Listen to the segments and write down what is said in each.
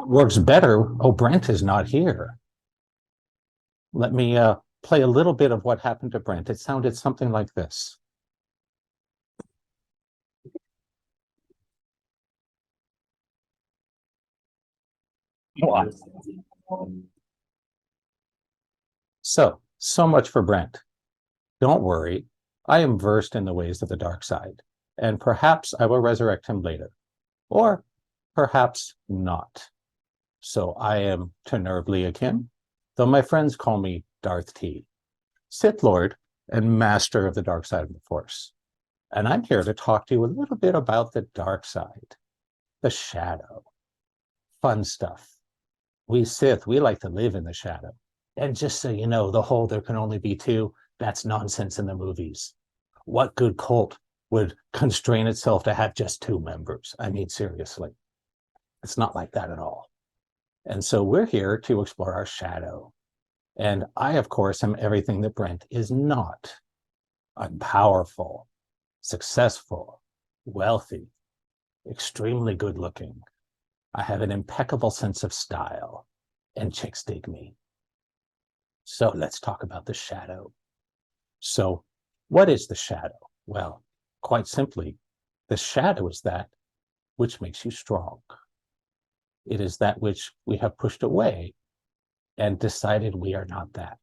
Works better. Oh, Brent is not here. Let me play a little bit of what happened to Brent. It sounded something like this. What? So much for Brent. Don't worry. I am versed in the ways of the dark side, and perhaps I will resurrect him later, or perhaps not. So I am T'nerb Leahcim, though my friends call me Darth T, Sith Lord and Master of the dark side of the Force. And I'm here to talk to you a little bit about the dark side, the shadow. Fun stuff. We Sith, we like to live in the shadow. And just so you know, the whole there can only be two, that's nonsense in the movies. What good cult would constrain itself to have just two members? I mean, seriously, it's not like that at all. And so we're here to explore our shadow. And I, of course, am everything that Brent is not. I'm powerful, successful, wealthy, extremely good looking. I have an impeccable sense of style, and chicks dig me. So let's talk about the shadow. So what is the shadow? Well, quite simply, the shadow is that which makes you strong. It is that which we have pushed away and decided we are not that.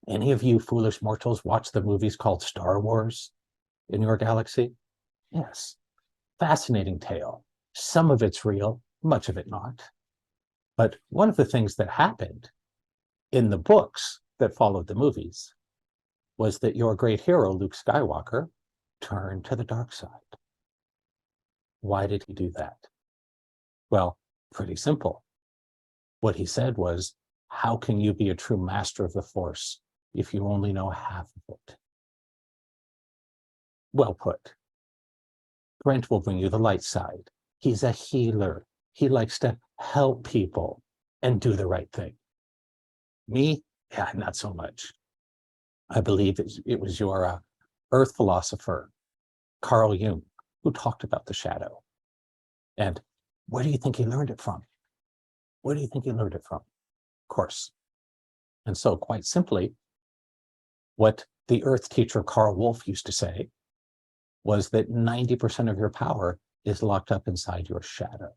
Any of you foolish mortals watch the movies called Star Wars in your galaxy? Yes. Fascinating tale. Some of it's real, much of it not. But one of the things that happened in the books that followed the movies was that your great hero, Luke Skywalker, turned to the dark side. Why did he do that? Well, pretty simple. What he said was, how can you be a true master of the Force if you only know half of it? Well put. Brent will bring you the light side. He's a healer. He likes to help people and do the right thing. Me? Yeah, not so much. I believe it was your Earth philosopher, Carl Jung, who talked about the shadow. And where do you think he learned it from? Where do you think he learned it from? Of course. And so quite simply, what the Earth teacher Carl Wolf used to say was that 90% of your power is locked up inside your shadow.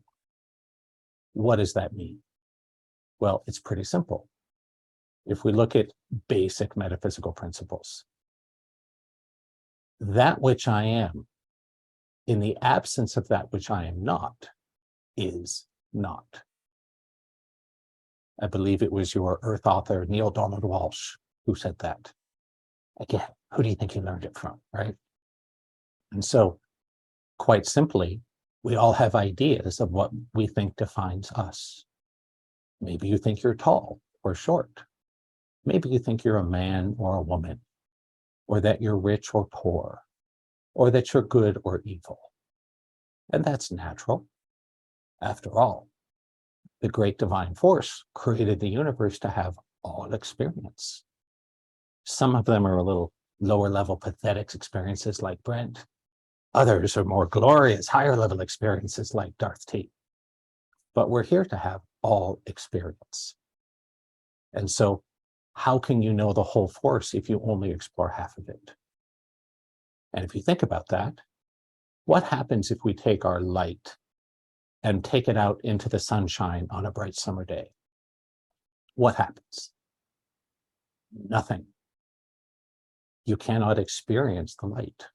What does that mean? Well, it's pretty simple. If we look at basic metaphysical principles, that which I am, in the absence of that which I am not, is not. I believe it was your Earth author, Neil Donald Walsh, who said that. Again, who do you think he learned it from, right? And so, quite simply, we all have ideas of what we think defines us. Maybe you think you're tall or short. Maybe you think you're a man or a woman, or that you're rich or poor, or that you're good or evil. And that's natural. After all, the great divine force created the universe to have all experience. Some of them are a little lower level pathetic experiences like Brent. Others are more glorious, higher level experiences like Darth T. But we're here to have all experience. And so how can you know the whole force if you only explore half of it? And if you think about that, what happens if we take our light and take it out into the sunshine on a bright summer day? What happens? Nothing. You cannot experience the light.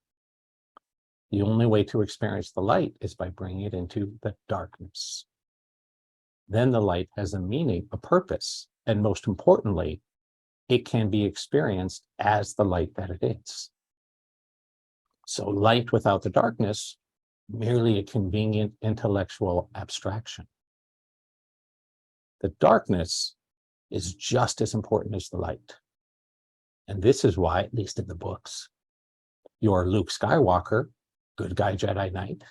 The only way to experience the light is by bringing it into the darkness. Then the light has a meaning, a purpose, and most importantly, it can be experienced as the light that it is. So light without the darkness, merely a convenient intellectual abstraction. The darkness is just as important as the light. And this is why, at least in the books, your Luke Skywalker, good guy Jedi Knight,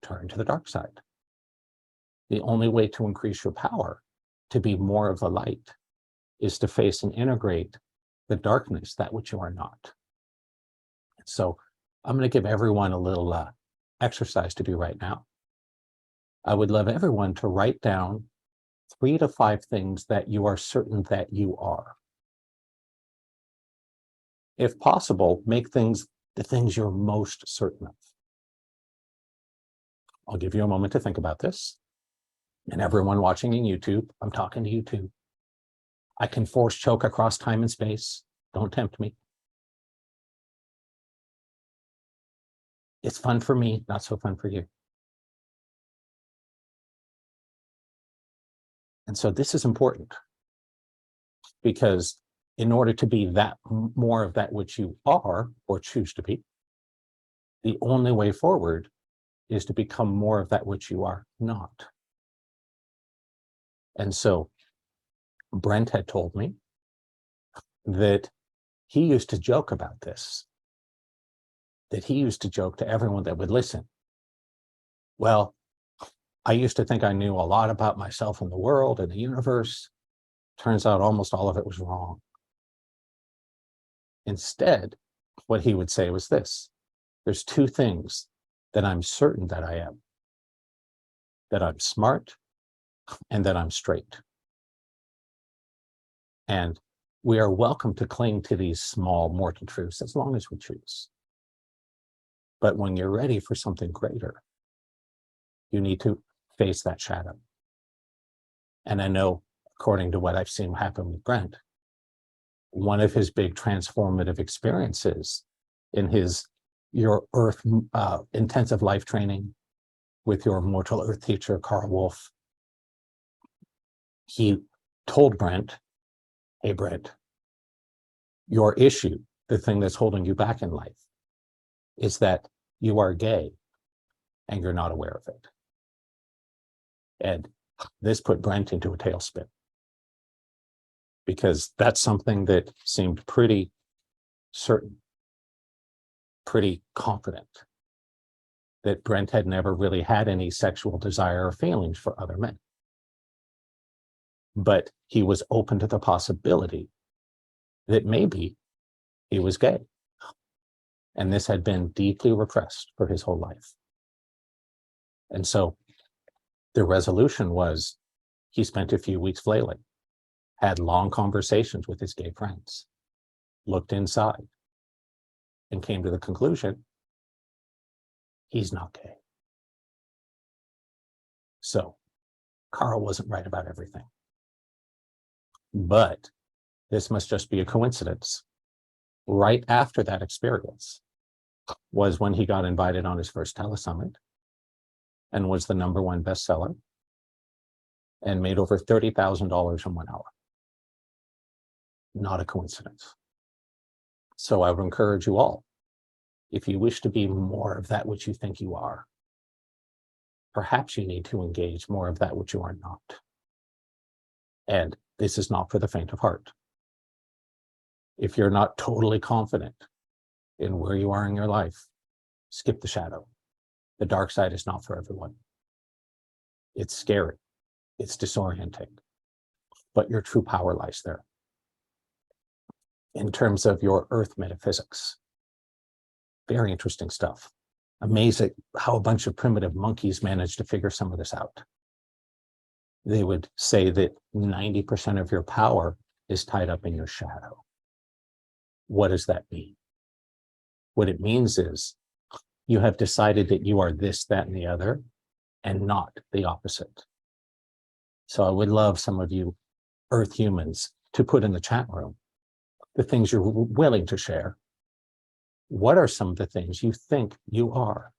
turned to the dark side. The only way to increase your power, to be more of the light, is to face and integrate the darkness, that which you are not. So I'm going to give everyone a little exercise to do right now. I would love everyone to write down 3 to 5 things that you are certain that you are. If possible, make things the things you're most certain of. I'll give you a moment to think about this. And everyone watching in YouTube, I'm talking to you too. I can force choke across time and space. Don't tempt me. It's fun for me, not so fun for you. And so this is important, because in order to be that more of that which you are or choose to be, the only way forward is to become more of that which you are not. And so Brent had told me that he used to joke about this, that he used to joke to everyone that would listen. Well, I used to think I knew a lot about myself and the world and the universe. Turns out almost all of it was wrong. Instead, what he would say was this: there's 2 things that I'm certain that I am, that I'm smart and that I'm straight. And we are welcome to cling to these small mortal truths as long as we choose. But when you're ready for something greater, you need to face that shadow. And I know, according to what I've seen happen with Brent, one of his big transformative experiences in your Earth intensive life training with your mortal Earth teacher, Carl Wolf, he told Brent, hey, Brent, your issue, the thing that's holding you back in life, is that you are gay and you're not aware of it. And this put Brent into a tailspin, because that's something that seemed pretty certain, pretty confident, that Brent had never really had any sexual desire or feelings for other men. But he was open to the possibility that maybe he was gay. And this had been deeply repressed for his whole life. And so the resolution was, he spent a few weeks flailing, had long conversations with his gay friends, looked inside, and came to the conclusion he's not gay. So Carl wasn't right about everything. But this must just be a coincidence. Right after that experience was when he got invited on his first telesummit and was the #1 bestseller and made over $30,000 in 1 hour. Not a coincidence. So I would encourage you all, if you wish to be more of that which you think you are, perhaps you need to engage more of that which you are not. And this is not for the faint of heart. If you're not totally confident in where you are in your life, skip the shadow. The dark side is not for everyone. It's scary. It's disorienting. But your true power lies there. In terms of your Earth metaphysics, very interesting stuff. Amazing how a bunch of primitive monkeys managed to figure some of this out. They would say that 90% of your power is tied up in your shadow. What does that mean? What it means is you have decided that you are this, that, and the other, and not the opposite. So I would love some of you Earth humans to put in the chat room the things you're willing to share. What are some of the things you think you are?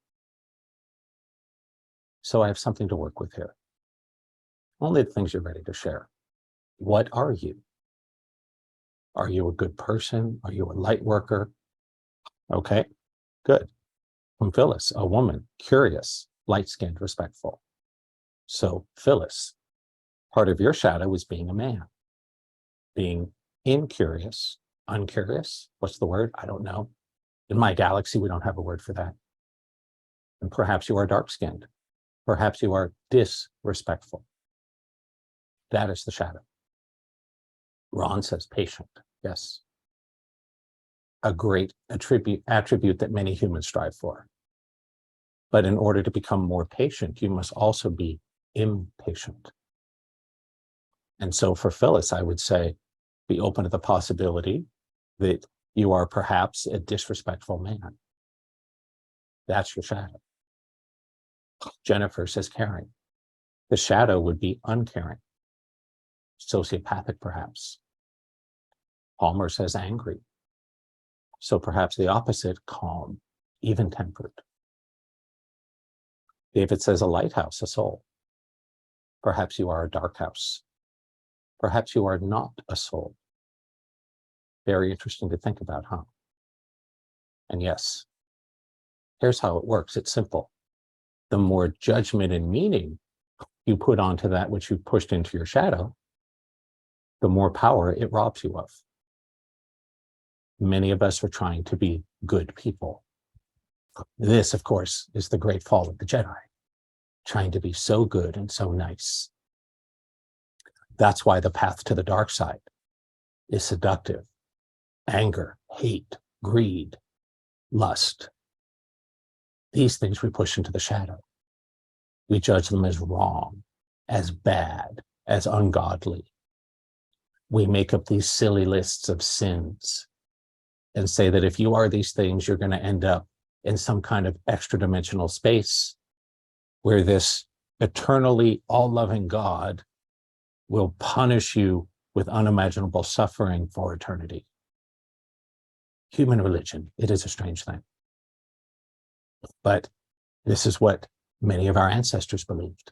So I have something to work with here. Only the things you're ready to share. What are you? Are you a good person? Are you a light worker? Okay, good. From Phyllis, a woman, curious, light-skinned, respectful. So Phyllis, part of your shadow is being a man, being incurious, uncurious. What's the word? I don't know. In my galaxy, we don't have a word for that. And perhaps you are dark-skinned. Perhaps you are disrespectful. That is the shadow. Ron says patient. Yes. A great attribute that many humans strive for. But in order to become more patient, you must also be impatient. And so for Phyllis, I would say, be open to the possibility that you are perhaps a disrespectful man. That's your shadow. Jennifer says caring. The shadow would be uncaring, sociopathic perhaps. Palmer says angry. So perhaps the opposite, calm, even-tempered. David says a lighthouse, a soul. Perhaps you are a dark house. Perhaps you are not a soul. Very interesting to think about, huh? And yes, here's how it works. It's simple. The more judgment and meaning you put onto that which you pushed into your shadow, the more power it robs you of. Many of us are trying to be good people. This, of course, is the great fall of the Jedi, trying to be so good and so nice. That's why the path to the dark side is seductive. Anger, hate, greed, lust. These things we push into the shadow. We judge them as wrong, as bad, as ungodly. We make up these silly lists of sins and say that if you are these things, you're going to end up in some kind of extra dimensional space where this eternally all-loving God will punish you with unimaginable suffering for eternity. Human religion, it is a strange thing. But this is what many of our ancestors believed.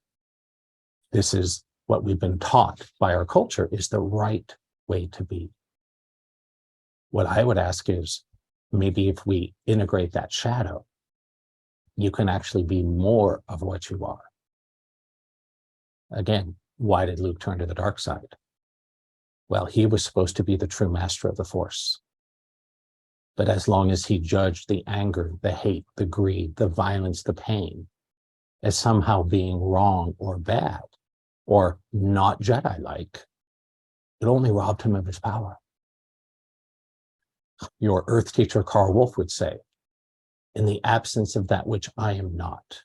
This is what we've been taught by our culture is the right way to be. What I would ask is, maybe if we integrate that shadow, you can actually be more of what you are. Again, why did Luke turn to the dark side? Well, he was supposed to be the true master of the Force. But as long as he judged the anger, the hate, the greed, the violence, the pain as somehow being wrong or bad or not Jedi-like, it only robbed him of his power. Your Earth teacher, Carl Wolf, would say, in the absence of that which I am not,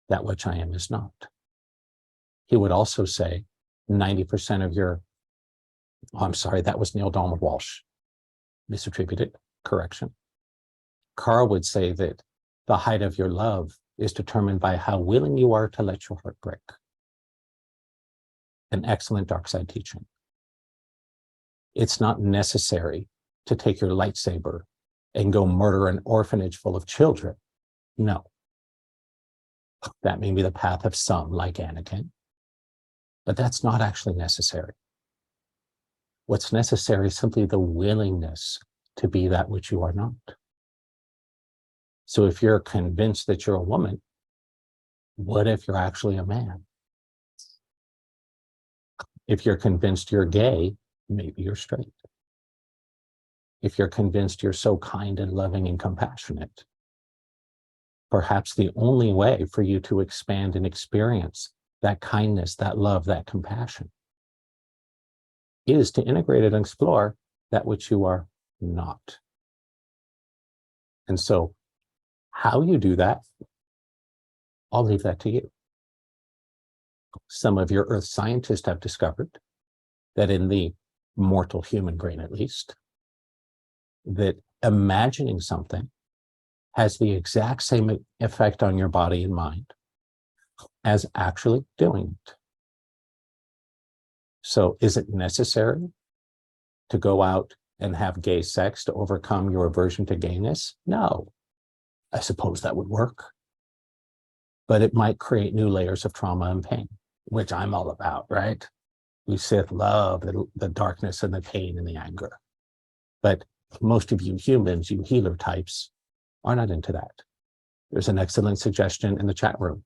that which I am is not. He would also say 90% of your, oh, I'm sorry, that was Neil Donald Walsh, misattributed, correction. Carl would say that the height of your love is determined by how willing you are to let your heart break. An excellent dark side teaching. It's not necessary to take your lightsaber and go murder an orphanage full of children. No. That may be the path of some, like Anakin, but that's not actually necessary. What's necessary is simply the willingness to be that which you are not. So if you're convinced that you're a woman, what if you're actually a man? If you're convinced you're gay, maybe you're straight. If you're convinced you're so kind and loving and compassionate, perhaps the only way for you to expand and experience that kindness, that love, that compassion is to integrate and explore that which you are not. And so how you do that, I'll leave that to you. Some of your earth scientists have discovered that in the mortal human brain, at least, that imagining something has the exact same effect on your body and mind as actually doing it. So is it necessary to go out and have gay sex to overcome your aversion to gayness? No. I suppose that would work. But it might create new layers of trauma and pain, which I'm all about, right? We Sith love the darkness and the pain and the anger. But most of you humans, you healer types, are not into that. There's an excellent suggestion in the chat room.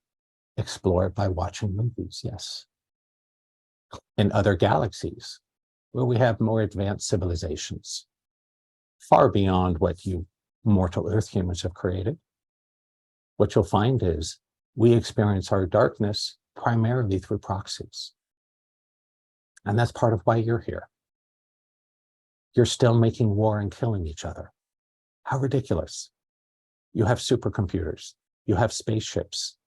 Explore it by watching movies, yes. In other galaxies, where we have more advanced civilizations, far beyond what you mortal Earth humans have created, what you'll find is we experience our darkness primarily through proxies. And that's part of why you're here. You're still making war and killing each other. How ridiculous. You have supercomputers You have spaceships.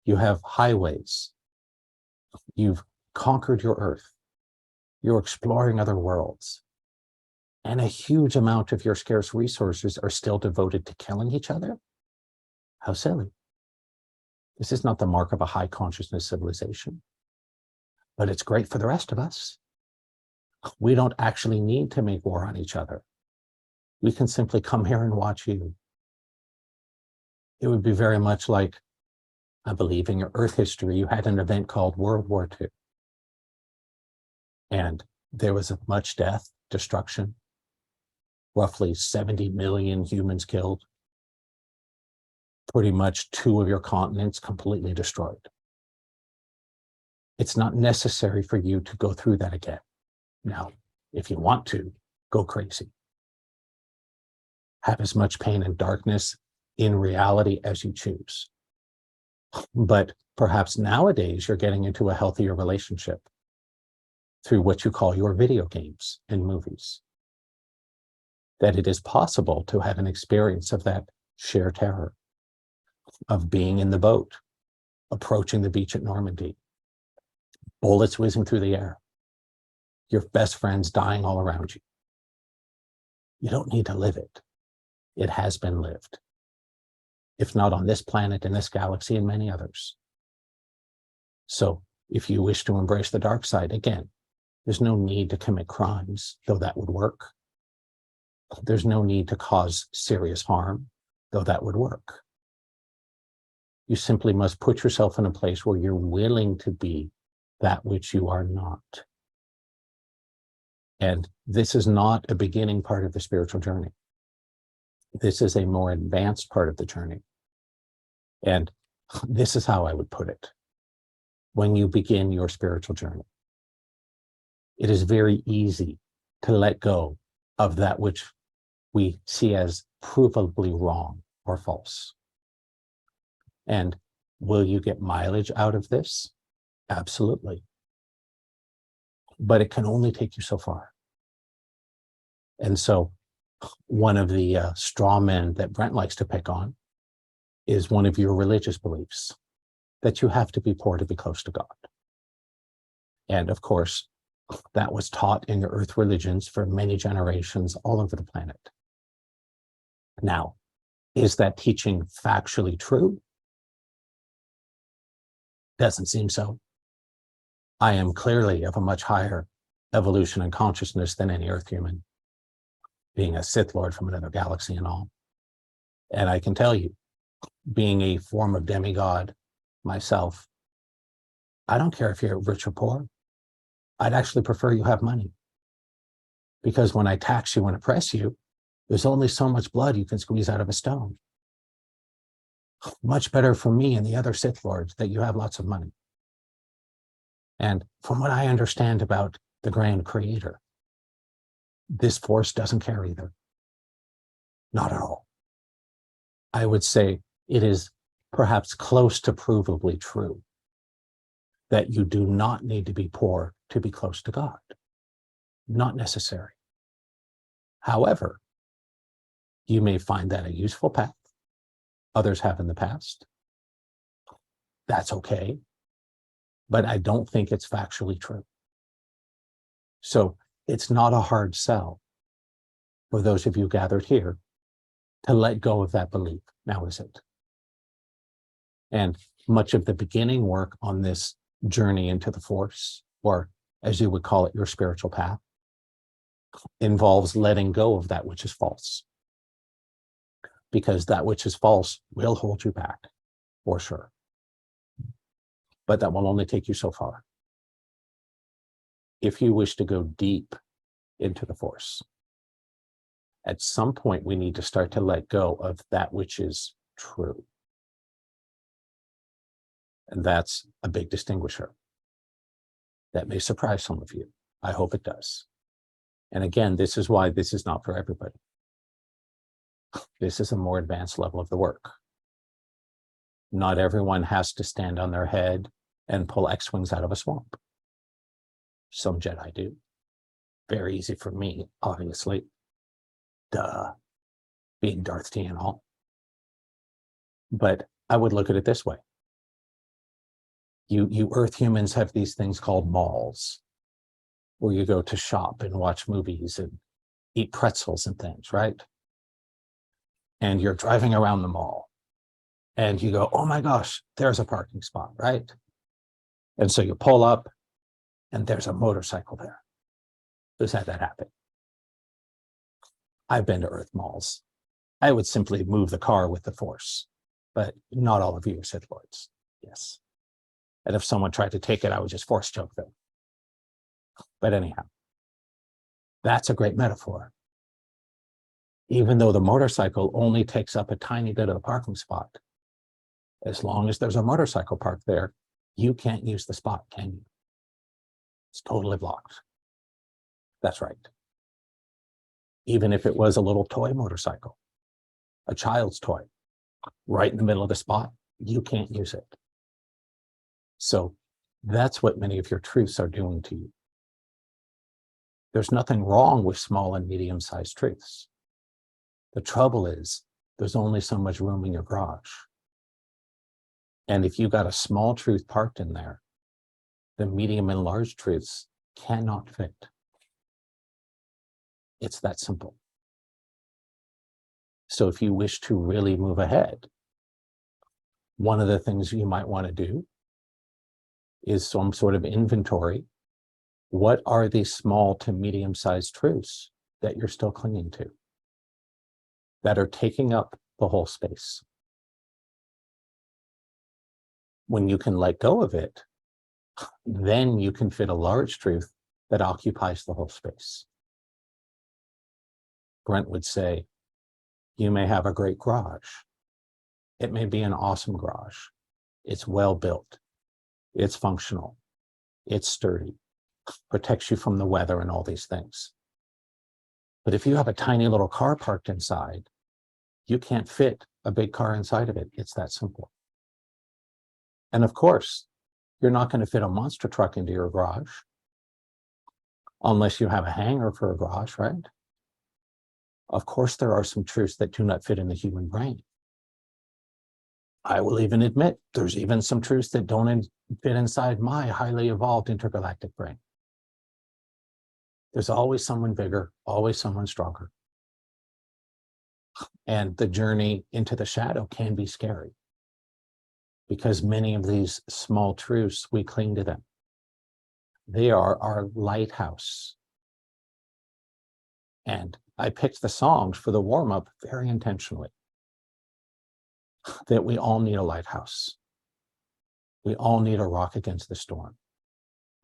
You have highways. You've conquered your Earth. You're exploring other worlds. And a huge amount of your scarce resources are still devoted to killing each other? How silly. This is not the mark of a high consciousness civilization, but it's great for the rest of us. We don't actually need to make war on each other. We can simply come here and watch you. It would be very much like, I believe in your Earth history, you had an event called World War II. And there was much death, destruction, roughly 70 million humans killed, pretty much 2 of your continents completely destroyed. It's not necessary for you to go through that again. Now, if you want to, go crazy. Have as much pain and darkness in reality as you choose. But perhaps nowadays you're getting into a healthier relationship through what you call your video games and movies. That it is possible to have an experience of that sheer terror, of being in the boat, approaching the beach at Normandy, bullets whizzing through the air, your best friends dying all around you. You don't need to live it. It has been lived. If not on this planet, in this galaxy, and many others. So if you wish to embrace the dark side, again, there's no need to commit crimes, though that would work. There's no need to cause serious harm, though that would work. You simply must put yourself in a place where you're willing to be that which you are not. And this is not a beginning part of the spiritual journey. This is a more advanced part of the journey. And this is how I would put it. When you begin your spiritual journey, it is very easy to let go of that which we see as provably wrong or false. And will you get mileage out of this? Absolutely. But it can only take you so far. And so one of the straw men that Brent likes to pick on is one of your religious beliefs, that you have to be poor to be close to God. And of course, that was taught in your earth religions for many generations all over the planet. Now, is that teaching factually true? Doesn't seem so. I am clearly of a much higher evolution and consciousness than any earth human, being a Sith Lord from another galaxy and all. And I can tell you, being a form of demigod myself, I don't care if you're rich or poor. I'd actually prefer you have money. Because when I tax you and oppress you, there's only so much blood you can squeeze out of a stone. Much better for me and the other Sith Lords that you have lots of money. And from what I understand about the Grand Creator, this force doesn't care either. Not at all. I would say it is perhaps close to provably true that you do not need to be poor to be close to God. Not necessary. However, you may find that a useful path. Others have in the past. That's okay. But I don't think it's factually true. So it's not a hard sell for those of you gathered here to let go of that belief. Now, is it? And much of the beginning work on this journey into the force, or as you would call it, your spiritual path, involves letting go of that which is false. Because that which is false will hold you back, for sure. But that will only take you so far. If you wish to go deep into the force, at some point we need to start to let go of that which is true. And that's a big distinguisher. That may surprise some of you. I hope it does. And again, this is why this is not for everybody. This is a more advanced level of the work. Not everyone has to stand on their head and pull X-wings out of a swamp. Some Jedi do. Very easy for me, obviously. Duh. Being Darth T and all. But I would look at it this way. You Earth humans have these things called malls, where you go to shop and watch movies and eat pretzels and things, right? And you're driving around the mall and you go, oh my gosh, there's a parking spot, right? And so you pull up and there's a motorcycle there. Who's had that happen? I've been to Earth malls. I would simply move the car with the force, but not all of you are Sith Lords. Yes. And if someone tried to take it, I would just force choke them. But anyhow, that's a great metaphor. Even though the motorcycle only takes up a tiny bit of the parking spot, as long as there's a motorcycle parked there, you can't use the spot, can you? It's totally blocked. That's right. Even if it was a little toy motorcycle, a child's toy, right in the middle of the spot, you can't use it. So that's what many of your truths are doing to you. There's nothing wrong with small and medium-sized truths. The trouble is, there's only so much room in your garage. And if you got a small truth parked in there, the medium and large truths cannot fit. It's that simple. So if you wish to really move ahead, one of the things you might want to do is some sort of inventory. What are these small to medium-sized truths that you're still clinging to, that are taking up the whole space? When you can let go of it, then you can fit a large truth that occupies the whole space. Brent would say, you may have a great garage. It may be an awesome garage. It's well built. It's functional. It's sturdy. Protects you from the weather and all these things. But if you have a tiny little car parked inside, you can't fit a big car inside of it. It's that simple. And of course, you're not going to fit a monster truck into your garage unless you have a hangar for a garage, right? Of course, there are some truths that do not fit in the human brain. I will even admit there's even some truths that don't fit inside my highly evolved intergalactic brain. There's always someone bigger, always someone stronger. And the journey into the shadow can be scary because many of these small truths, we cling to them. They are our lighthouse. And I picked the songs for the warm-up very intentionally, that we all need a lighthouse. We all need a rock against the storm.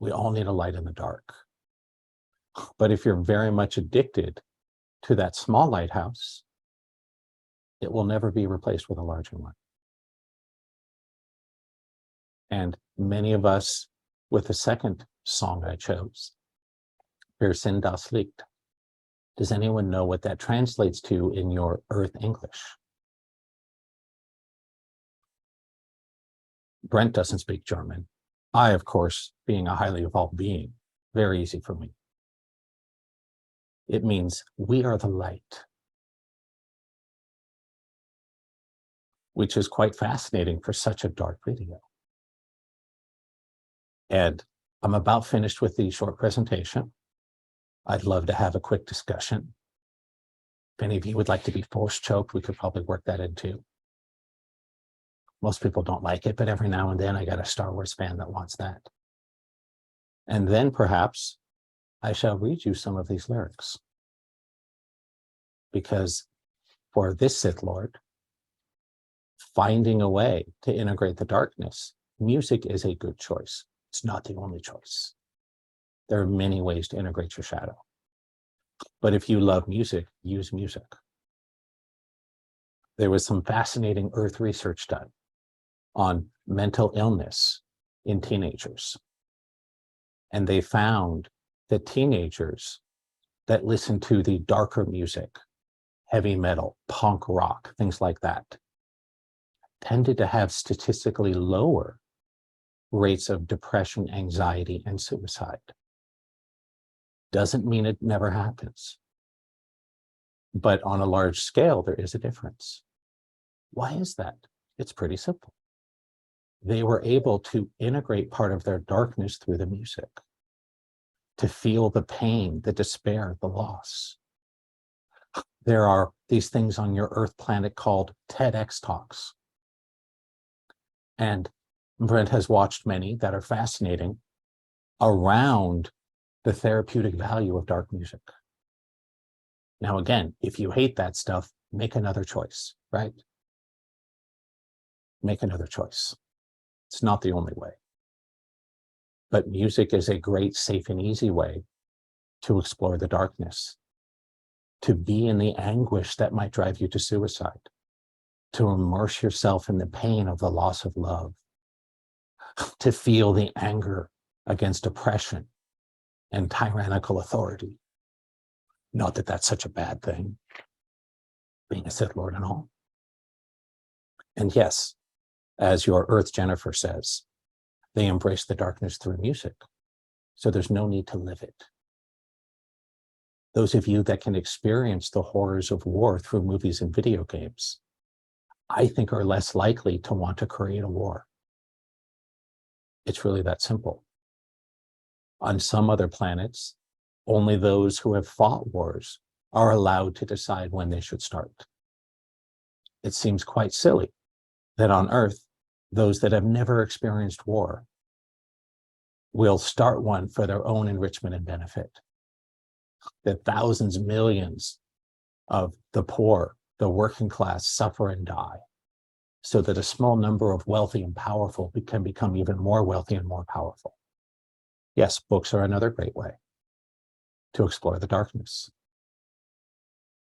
We all need a light in the dark. But if you're very much addicted to that small lighthouse, it will never be replaced with a larger one. And many of us, with the second song I chose, Wir sind das Licht. Does anyone know what that translates to in your Earth English? Brent doesn't speak German. I, of course, being a highly evolved being, very easy for me. It means we are the light, which is quite fascinating for such a dark video. And I'm about finished with the short presentation. I'd love to have a quick discussion. If any of you would like to be force choked, we could probably work that in too. Most people don't like it, but every now and then I got a Star Wars fan that wants that. And then perhaps I shall read you some of these lyrics. Because for this Sith Lord, finding a way to integrate the darkness, music is a good choice. It's not the only choice. There are many ways to integrate your shadow. But if you love music, use music. There was some fascinating Earth research done on mental illness in teenagers. And they found that teenagers that listen to the darker music, heavy metal, punk rock, things like that, tended to have statistically lower rates of depression, anxiety, and suicide. Doesn't mean it never happens. But on a large scale, there is a difference. Why is that? It's pretty simple. They were able to integrate part of their darkness through the music, to feel the pain, the despair, the loss. There are these things on your Earth planet called TEDx talks. And Brent has watched many that are fascinating around the therapeutic value of dark music. Now, again, if you hate that stuff, make another choice, right? Make another choice. It's not the only way. But music is a great, safe, and easy way to explore the darkness, to be in the anguish that might drive you to suicide, to immerse yourself in the pain of the loss of love, to feel the anger against oppression and tyrannical authority. Not that that's such a bad thing, being a Sith Lord and all. And yes, as your Earth Jennifer says, they embrace the darkness through music, so there's no need to live it. Those of you that can experience the horrors of war through movies and video games, I think are less likely to want to create a war. It's really that simple. On some other planets, only those who have fought wars are allowed to decide when they should start. It seems quite silly that on Earth, those that have never experienced war will start one for their own enrichment and benefit. That thousands, millions of the poor, the working class suffer and die, so that a small number of wealthy and powerful can become even more wealthy and more powerful. Yes, books are another great way to explore the darkness.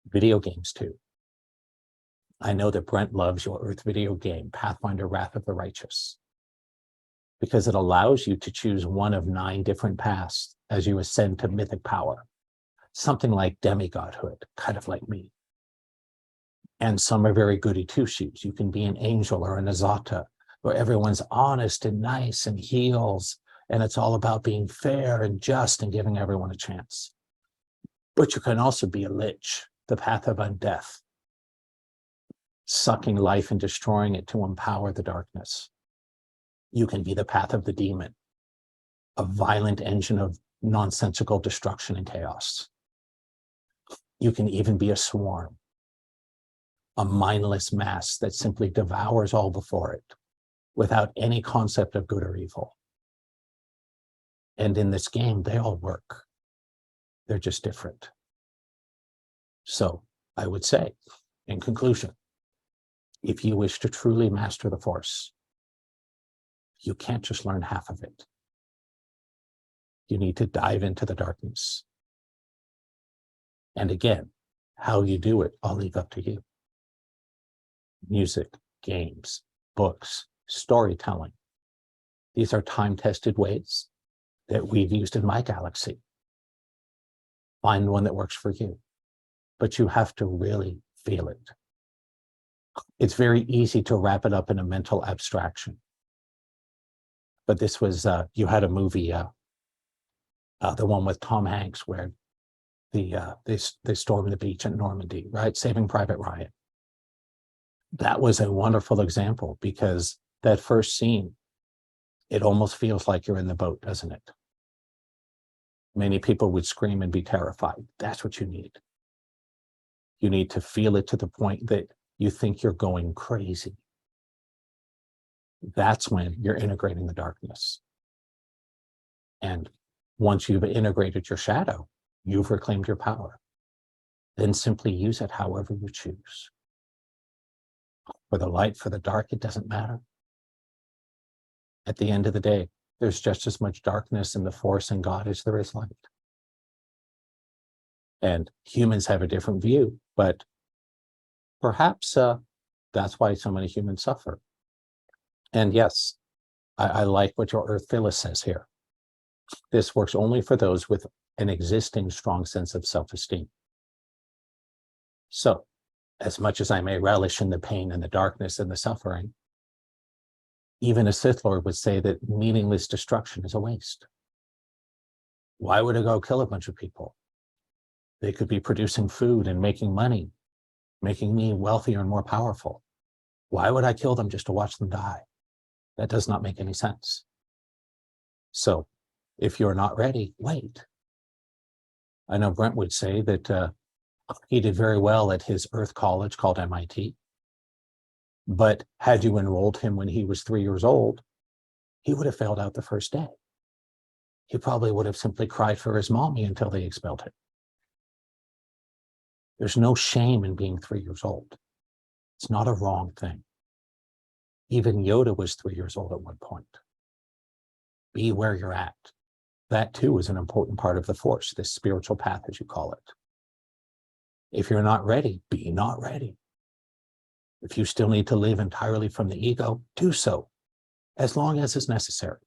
Video games too. I know that Brent loves your Earth video game, Pathfinder Wrath of the Righteous, because it allows you to choose one of 9 different paths as you ascend to mythic power. Something like demigodhood, kind of like me. And some are very goody two-shoes. You can be an angel or an Azata, where everyone's honest and nice and heals, and it's all about being fair and just and giving everyone a chance. But you can also be a lich, the path of undeath, sucking life and destroying it to empower the darkness. You can be the path of the demon, a violent engine of nonsensical destruction and chaos. You can even be a swarm, a mindless mass that simply devours all before it without any concept of good or evil. And in this game, they all work. They're just different. So I would say, in conclusion, if you wish to truly master the Force, you can't just learn half of it. You need to dive into the darkness. And again, how you do it, I'll leave up to you. Music, games, books, storytelling. These are time-tested ways that we've used in my galaxy. Find one that works for you, but you have to really feel it. It's very easy to wrap it up in a mental abstraction. But this was, you had a movie, the one with Tom Hanks, where they stormed the beach in Normandy, right? Saving Private Ryan. That was a wonderful example, because that first scene, it almost feels like you're in the boat, doesn't it? Many people would scream and be terrified. That's what you need. You need to feel it to the point that you think you're going crazy. That's when you're integrating the darkness. And once you've integrated your shadow, you've reclaimed your power. Then simply use it however you choose. For the light, for the dark, it doesn't matter. At the end of the day, there's just as much darkness in the Force and God as there is light. And humans have a different view, but perhaps that's why so many humans suffer. And yes, I like what your Earth Phyllis says here. This works only for those with an existing strong sense of self-esteem. So, as much as I may relish in the pain and the darkness and the suffering, even a Sith Lord would say that meaningless destruction is a waste. Why would I go kill a bunch of people? They could be producing food and making money, making me wealthier and more powerful. Why would I kill them just to watch them die? That does not make any sense. So if you're not ready, wait. I know Brent would say that he did very well at his Earth college called MIT. But had you enrolled him when he was 3 years old, he would have failed out the first day. He probably would have simply cried for his mommy until they expelled him. There's no shame in being 3 years old. It's not a wrong thing. Even Yoda was 3 years old at one point. Be where you're at. That too is an important part of the Force, this spiritual path, as you call it. If you're not ready, be not ready. If you still need to live entirely from the ego, do so, as long as is necessary.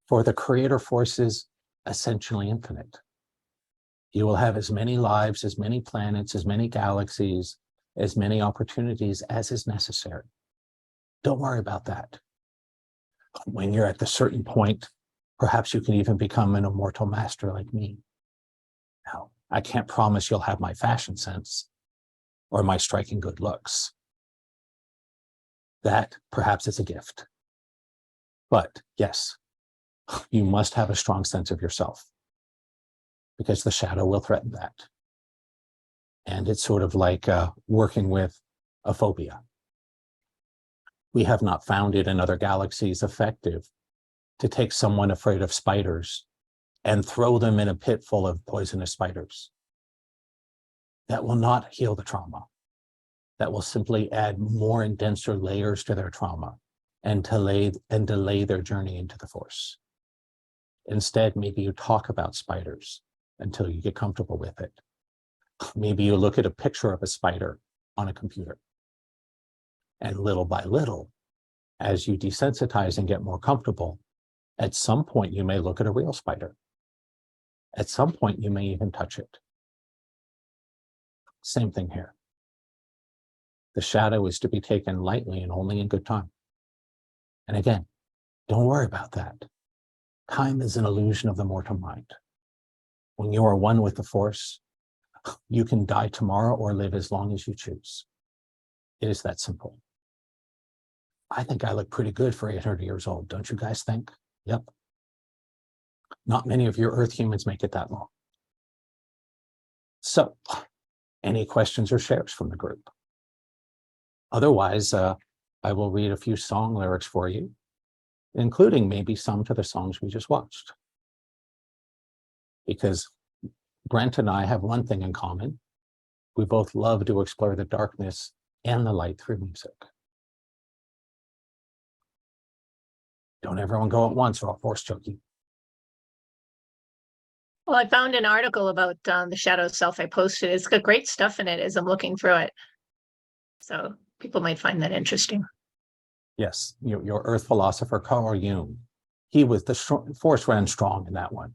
For the creator force is essentially infinite. You will have as many lives, as many planets, as many galaxies, as many opportunities as is necessary. Don't worry about that. When you're at the certain point, perhaps you can even become an immortal master like me. Now, I can't promise you'll have my fashion sense or my striking good looks. That perhaps is a gift. But yes, you must have a strong sense of yourself, because the shadow will threaten that. And it's sort of like working with a phobia. We have not found it in other galaxies effective to take someone afraid of spiders and throw them in a pit full of poisonous spiders. That will not heal the trauma. That will simply add more and denser layers to their trauma and delay their journey into the Force. Instead, maybe you talk about spiders until you get comfortable with it. Maybe you look at a picture of a spider on a computer. And little by little, as you desensitize and get more comfortable, at some point you may look at a real spider. At some point you may even touch it. Same thing here. The shadow is to be taken lightly and only in good time. And again, don't worry about that. Time is an illusion of the mortal mind. When you are one with the Force, you can die tomorrow or live as long as you choose. It is that simple. I think I look pretty good for 800 years old, don't you guys think? Yep. Not many of your Earth humans make it that long. So, any questions or shares from the group? Otherwise, I will read a few song lyrics for you, including maybe some to the songs we just watched. Because Brent and I have one thing in common. We both love to explore the darkness and the light through music. Don't everyone go at once or I'll force choke you. Well, I found an article about the shadow self I posted. It's got great stuff in it as I'm looking through it. So people might find that interesting. Yes, your Earth philosopher, Carl Jung, he was the Force ran strong in that one.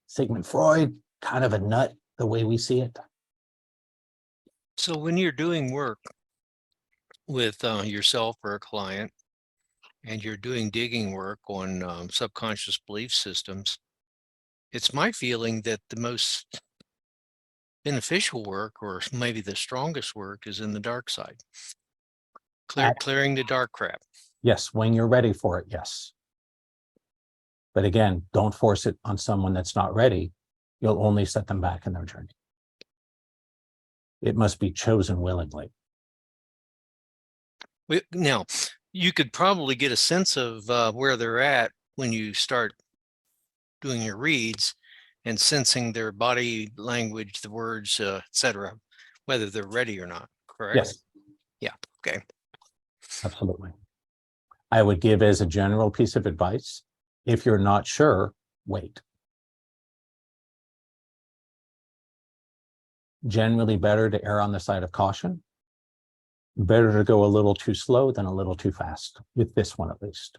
Sigmund Freud, kind of a nut the way we see it. So when you're doing work with yourself or a client, and you're doing digging work on subconscious belief systems, it's my feeling that the most beneficial work, or maybe the strongest work, is in the dark side. Clearing the dark crap. Yes, when you're ready for it, yes. But again, don't force it on someone that's not ready. You'll only set them back in their journey. It must be chosen willingly. Now, you could probably get a sense of where they're at when you start doing your reads and sensing their body language, the words, etc., whether they're ready or not, correct? Yes. Yeah, okay. Absolutely. I would give as a general piece of advice, if you're not sure, wait. Generally better to err on the side of caution. Better to go a little too slow than a little too fast, with this one at least.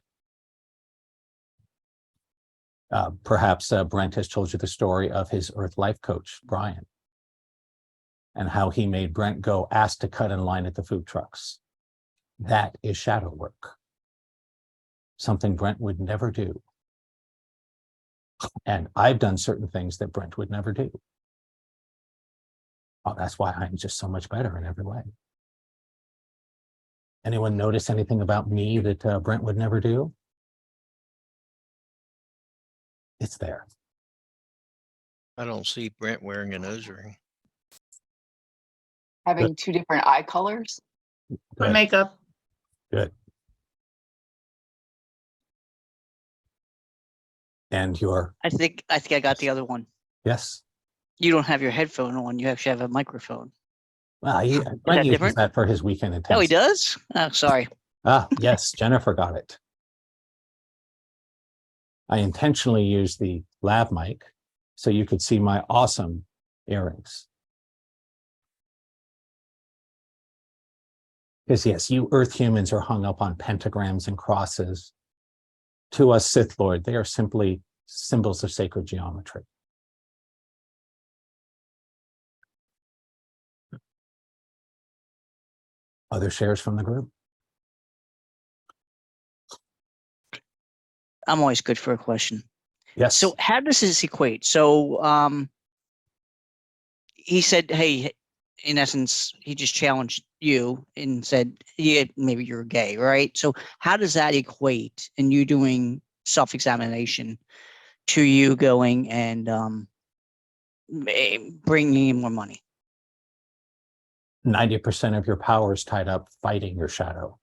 Perhaps Brent has told you the story of his Earth life coach, Brian, and how he made Brent go ask to cut in line at the food trucks. That is shadow work. Something Brent would never do. And I've done certain things that Brent would never do. Oh, that's why I'm just so much better in every way. Anyone notice anything about me that Brent would never do? It's there. I don't see Brent wearing a nose ring. Having two different eye colors. For Good. makeup. Good. And your, I think I got the other one. yes. You don't have your headphone on. You actually have a microphone. Well, Brent that uses different? that for his weekend intensive. Oh, he does? Oh, sorry. Ah, yes, Jennifer got it. I intentionally used the lav mic so you could see my awesome earrings. Because yes, you Earth humans are hung up on pentagrams and crosses. To us Sith Lord, they are simply symbols of sacred geometry. Other shares from the group? I'm always good for a question. Yes. So how does this equate? So he said, hey, in essence, he just challenged you and said, yeah, maybe you're gay, right? So how does that equate in you doing self-examination to you going and bringing in more money? 90% of your power is tied up fighting your shadow,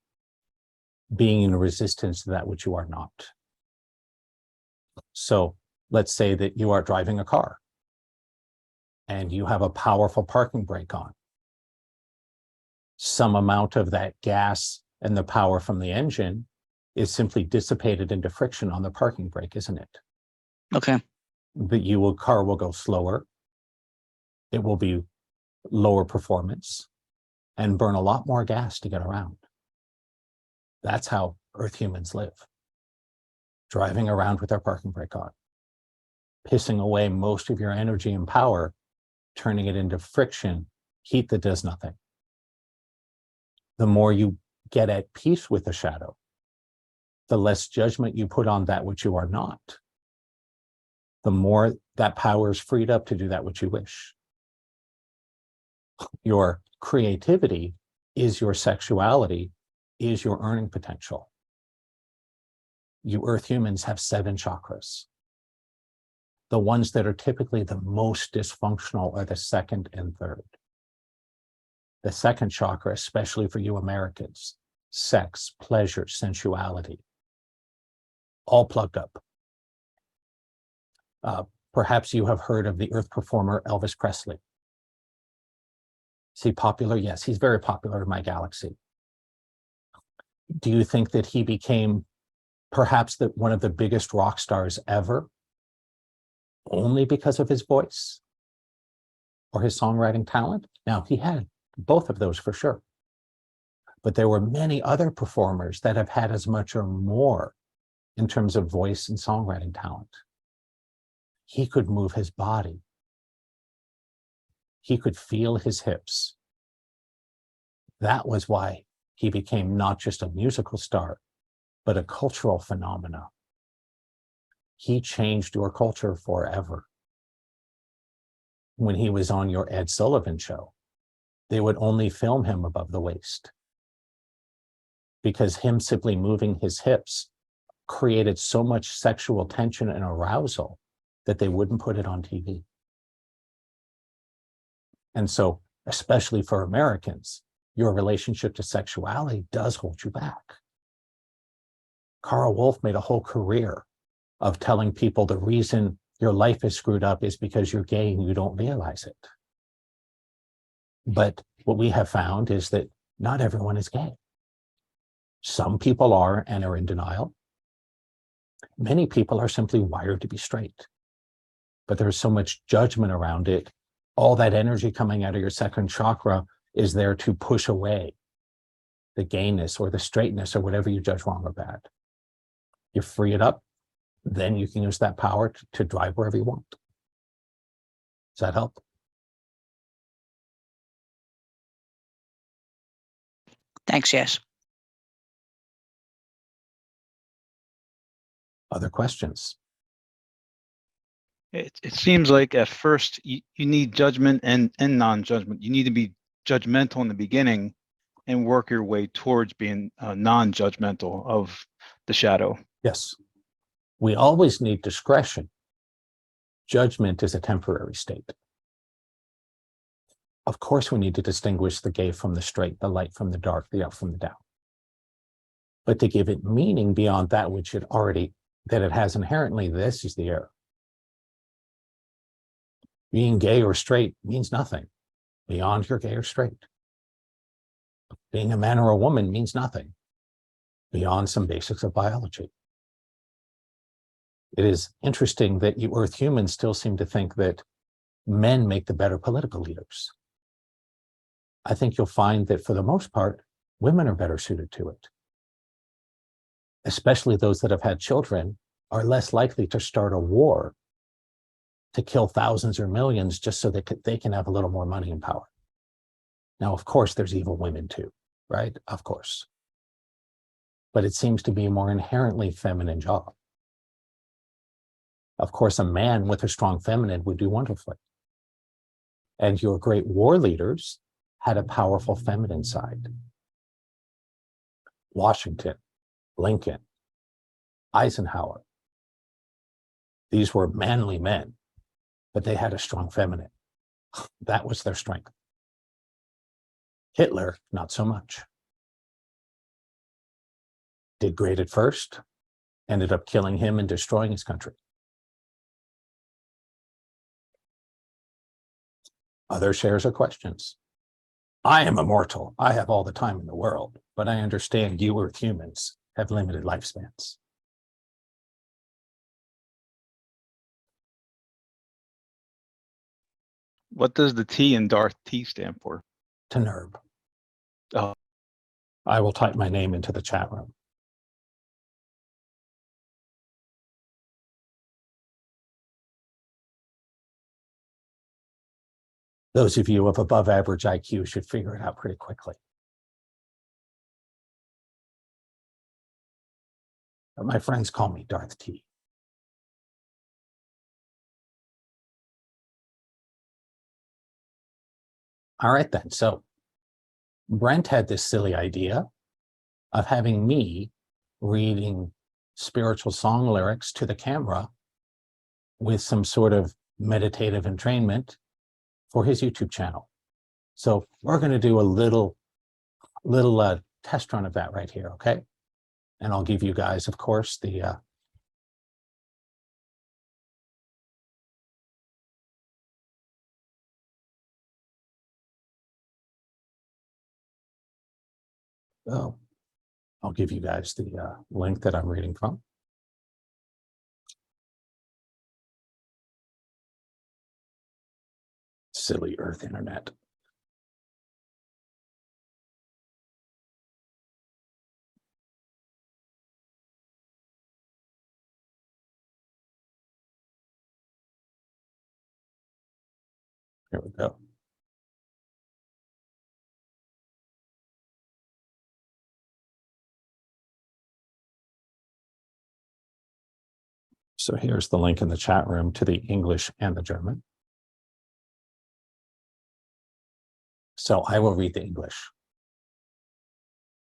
being in resistance to that which you are not. So let's say that you are driving a car and you have a powerful parking brake on. Some amount of that gas and the power from the engine is simply dissipated into friction on the parking brake, isn't it? Okay. The car will go slower. It will be lower performance and burn a lot more gas to get around. That's how Earth humans live. Driving around with our parking brake on, pissing away most of your energy and power, turning it into friction, heat that does nothing. The more you get at peace with the shadow, the less judgment you put on that which you are not, the more that power is freed up to do that which you wish. Your creativity is your sexuality, is your earning potential. You Earth humans have 7 chakras. The ones that are typically the most dysfunctional are the second and third. The second chakra, especially for you Americans, sex, pleasure, sensuality, all plugged up. Perhaps you have heard of the Earth performer Elvis Presley. Is he popular? Yes, he's very popular in my galaxy. Do you think that he became perhaps one of the biggest rock stars ever only because of his voice or his songwriting talent? Now, he had both of those for sure. But there were many other performers that have had as much or more in terms of voice and songwriting talent. He could move his body. He could feel his hips. That was why he became not just a musical star, but a cultural phenomenon. He changed your culture forever. When he was on your Ed Sullivan show, they would only film him above the waist because him simply moving his hips created so much sexual tension and arousal that they wouldn't put it on TV. And so, especially for Americans, your relationship to sexuality does hold you back. Carl Wolf made a whole career of telling people the reason your life is screwed up is because you're gay and you don't realize it. But what we have found is that not everyone is gay. Some people are and are in denial. Many people are simply wired to be straight. But there's so much judgment around it. All that energy coming out of your second chakra is there to push away the gayness or the straightness or whatever you judge wrong or bad. You free it up, then you can use that power to drive wherever you want. Does that help? Thanks, yes. Other questions? It seems like at first you need judgment and non-judgment. You need to be judgmental in the beginning and work your way towards being non-judgmental of the shadow. Yes. We always need discretion. Judgment is a temporary state. Of course, we need to distinguish the gay from the straight, the light from the dark, the up from the down. But to give it meaning beyond that which it already, that it has inherently, this is the error. Being gay or straight means nothing beyond you're gay or straight. Being a man or a woman means nothing beyond some basics of biology. It is interesting that you Earth humans still seem to think that men make the better political leaders. I think you'll find that for the most part, women are better suited to it. Especially those that have had children are less likely to start a war to kill thousands or millions just so that they can have a little more money and power. Now, of course, there's evil women too, right? Of course. But it seems to be a more inherently feminine job. Of course, a man with a strong feminine would do wonderfully. And your great war leaders had a powerful feminine side. Washington, Lincoln, Eisenhower. These were manly men, but they had a strong feminine. That was their strength. Hitler, not so much. Did great at first, ended up killing him and destroying his country. Other shares or questions? I am immortal. I have all the time in the world, but I understand you Earth humans have limited lifespans. What does the T in Darth T stand for? T'nerb. Oh. I will type my name into the chat room. Those of you of above average IQ should figure it out pretty quickly. But my friends call me Darth T. All right then, so Brent had this silly idea of having me reading spiritual song lyrics to the camera with some sort of meditative entrainment for his YouTube channel. So we're going to do a little test run of that right here, okay? And I'll give you guys, of course, the I'll give you guys the link that I'm reading from. Silly Earth Internet. Here we go. So here's the link in the chat room to the English and the German. So I will read the English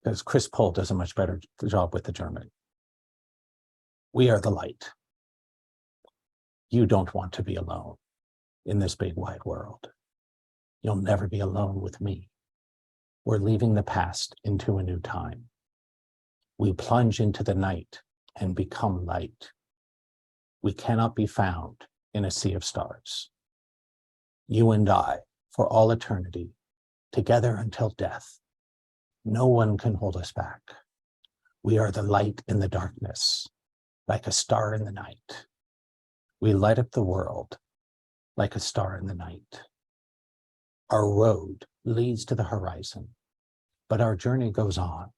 because Chris Pohl does a much better job with the German. We are the light. You don't want to be alone in this big wide world. You'll never be alone with me. We're leaving the past into a new time. We plunge into the night and become light. We cannot be found in a sea of stars. You and I, for all eternity, together until death. No one can hold us back. We are the light in the darkness, like a star in the night. We light up the world like a star in the night. Our road leads to the horizon, but our journey goes on.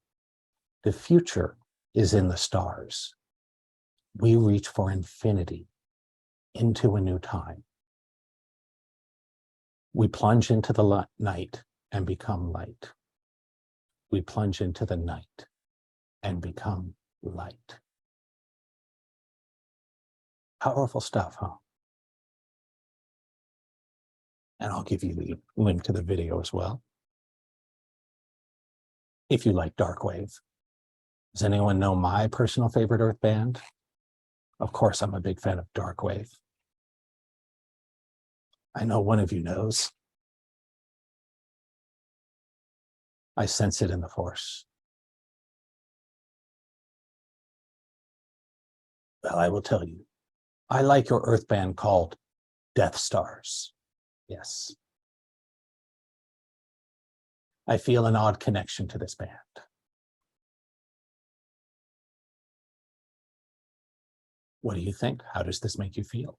The future is in the stars. We reach for infinity, into a new time. We plunge into the night and become light. We plunge into the night and become light. Powerful stuff, huh? And I'll give you the link to the video as well. if you like darkwave. Does anyone know my personal favorite Earth band? Of course, I'm a big fan of darkwave. I know one of you knows. I sense it in the force. Well, I will tell you, I like your Earth band called Death Stars. Yes. I feel an odd connection to this band. What do you think? How does this make you feel?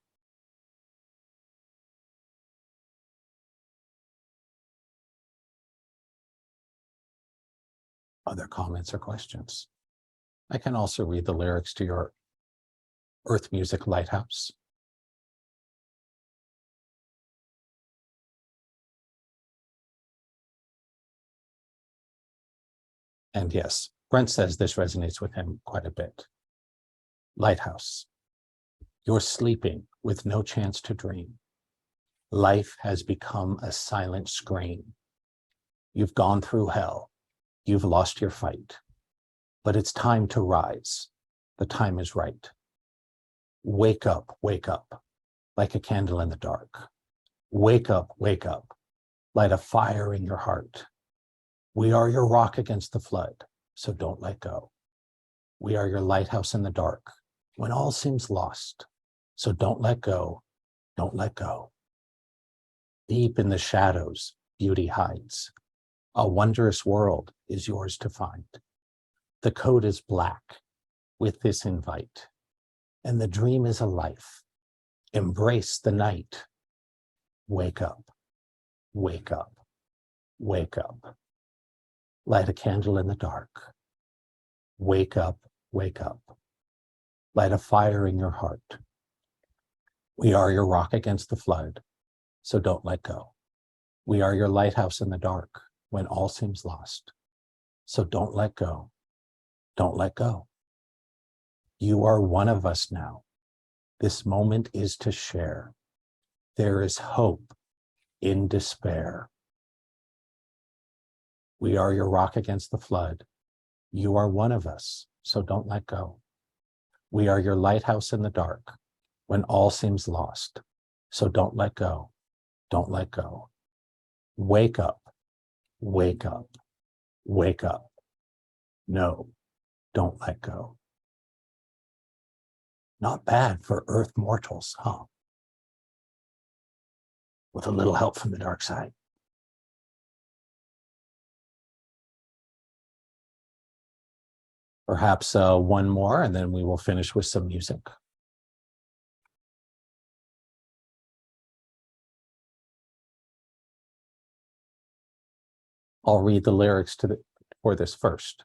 Other comments or questions? I can also read the lyrics to your Earth Music Lighthouse. And yes, Brent says this resonates with him quite a bit. Lighthouse, you're sleeping with no chance to dream. Life has become a silent scream. You've gone through hell. You've lost your fight. But it's time to rise. The time is right. Wake up, like a candle in the dark. Wake up, light a fire in your heart. We are your rock against the flood, so don't let go. We are your lighthouse in the dark when all seems lost, so don't let go, don't let go. Deep in the shadows, beauty hides. A wondrous world is yours to find. The code is black with this invite, and the dream is a life. Embrace the night. Wake up, wake up, wake up. Light a candle in the dark. Wake up, light a fire in your heart. We are your rock against the flood, so don't let go. We are your lighthouse in the dark when all seems lost, so don't let go, don't let go. You are one of us now. This moment is to share. There is hope in despair. We are your rock against the flood. You are one of us, so don't let go. We are your lighthouse in the dark when all seems lost, so don't let go, don't let go. Wake up, wake up, wake up. No, don't let go. Not bad for Earth mortals, huh? With a little help from the dark side. Perhaps one more, and then we will finish with some music. I'll read the lyrics for this first.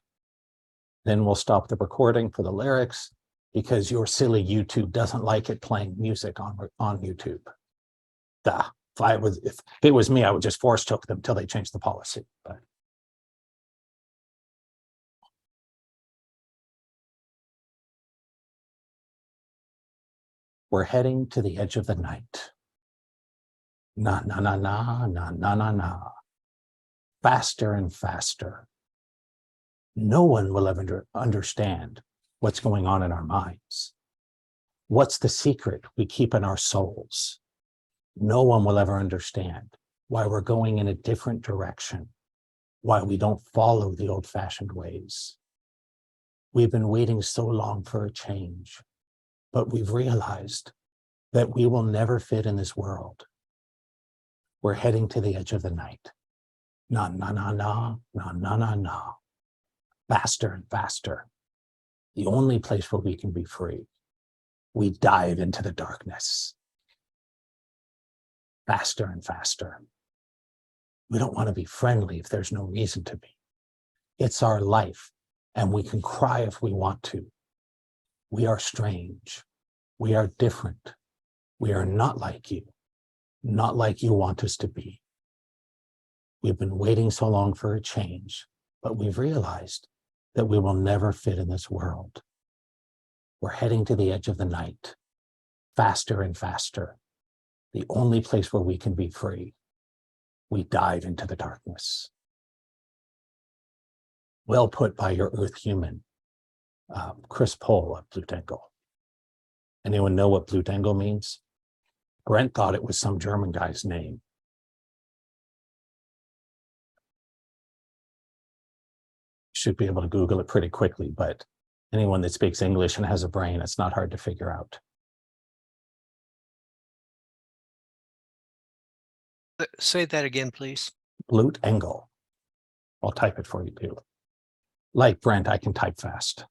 Then we'll stop the recording for the lyrics because your silly YouTube doesn't like it playing music on YouTube. If it was me, I would just force choke them till they change the policy. But we're heading to the edge of the night. Na, na, na, na, na, na, na, na. Faster and faster. No one will ever understand what's going on in our minds. What's the secret we keep in our souls? No one will ever understand why we're going in a different direction, why we don't follow the old-fashioned ways. We've been waiting so long for a change, but we've realized that we will never fit in this world. We're heading to the edge of the night. Na, na, na, na, na, na, na, na. Faster and faster. The only place where we can be free. We dive into the darkness. Faster and faster. We don't want to be friendly if there's no reason to be. It's our life, and we can cry if we want to. We are strange. We are different. We are not like you want us to be. We've been waiting so long for a change, but we've realized that we will never fit in this world. We're heading to the edge of the night, faster and faster. The only place where we can be free. We dive into the darkness. Well put by your Earth human, Chris Pohl of Blutangle. Anyone know what Blutangle means? Brent thought it was some German guy's name. Should be able to Google it pretty quickly, but anyone that speaks English and has a brain, it's not hard to figure out. Say that again, please. Blutangle. I'll type it for you too. Like Brent, I can type fast.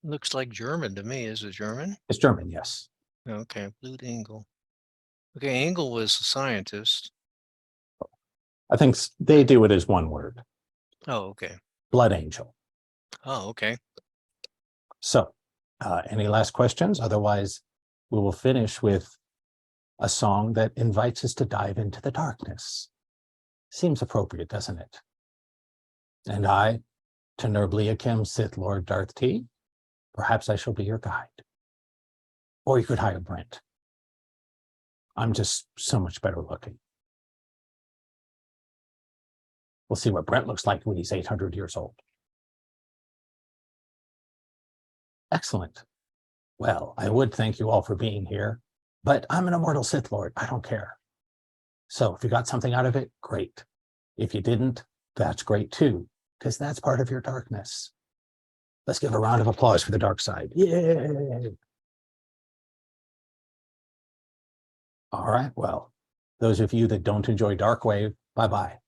Looks like German to me. Is it German? It's German, yes. Okay, Blutangle. Okay, Engel was a scientist. I think they do it as one word. Oh, okay. Blood angel. Oh, okay. So, any last questions? Otherwise, we will finish with a song that invites us to dive into the darkness. Seems appropriate, doesn't it? And I, T'nerb Leahcim, Sith Lord Darth T, perhaps I shall be your guide. Or you could hire Brent. I'm just so much better looking. We'll see what Brent looks like when he's 800 years old. Excellent. Well, I would thank you all for being here, but I'm an immortal Sith Lord. I don't care. So if you got something out of it, great. If you didn't, that's great too, because that's part of your darkness. Let's give a round of applause for the dark side. Yay! All right, well, those of you that don't enjoy Darkwave, bye-bye.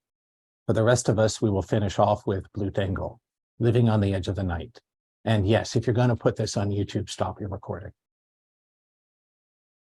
For the rest of us, we will finish off with Blutangle, Living on the Edge of the Night. And yes, if you're going to put this on YouTube, stop your recording.